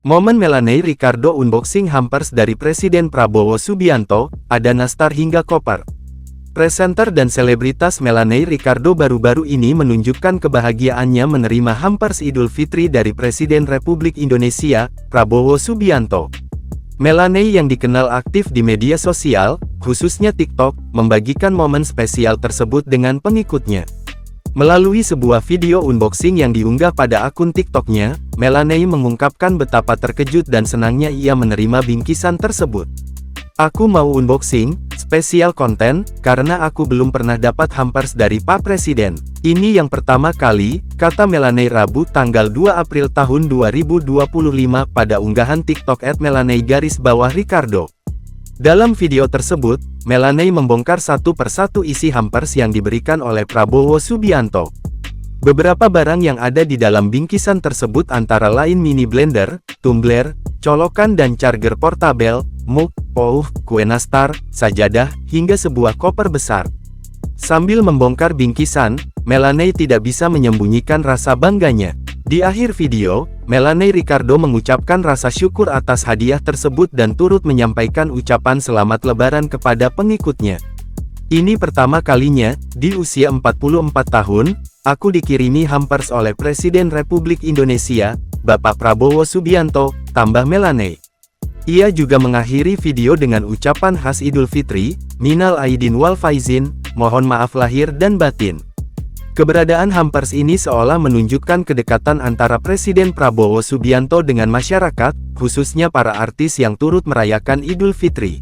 Momen Melanie Ricardo unboxing hampers dari Presiden Prabowo Subianto, ada nastar hingga koper. Presenter dan selebritas Melanie Ricardo baru-baru ini menunjukkan kebahagiaannya menerima hampers Idul Fitri dari Presiden Republik Indonesia, Prabowo Subianto. Melanie yang dikenal aktif di media sosial, khususnya TikTok, membagikan momen spesial tersebut dengan pengikutnya. Melalui sebuah video unboxing yang diunggah pada akun TikToknya, Melanie mengungkapkan betapa terkejut dan senangnya ia menerima bingkisan tersebut. "Aku mau unboxing, spesial konten, karena aku belum pernah dapat hampers dari Pak Presiden. Ini yang pertama kali," kata Melanie Rabu tanggal 2 April tahun 2025 pada unggahan TikTok @Melanie_Ricardo. Dalam video tersebut, Melanie membongkar satu persatu isi hampers yang diberikan oleh Prabowo Subianto. Beberapa barang yang ada di dalam bingkisan tersebut antara lain mini blender, tumbler, colokan dan charger portabel, mug, pouch, kue nastar, sajadah, hingga sebuah koper besar. Sambil membongkar bingkisan, Melanie tidak bisa menyembunyikan rasa bangganya. Di akhir video, Melanie Ricardo mengucapkan rasa syukur atas hadiah tersebut dan turut menyampaikan ucapan selamat lebaran kepada pengikutnya. "Ini pertama kalinya, di usia 44 tahun, aku dikirimi hampers oleh Presiden Republik Indonesia, Bapak Prabowo Subianto," tambah Melanie. Ia juga mengakhiri video dengan ucapan khas Idul Fitri, "Minal Aidin wal Faizin, mohon maaf lahir dan batin." Keberadaan hampers ini seolah menunjukkan kedekatan antara Presiden Prabowo Subianto dengan masyarakat, khususnya para artis yang turut merayakan Idul Fitri.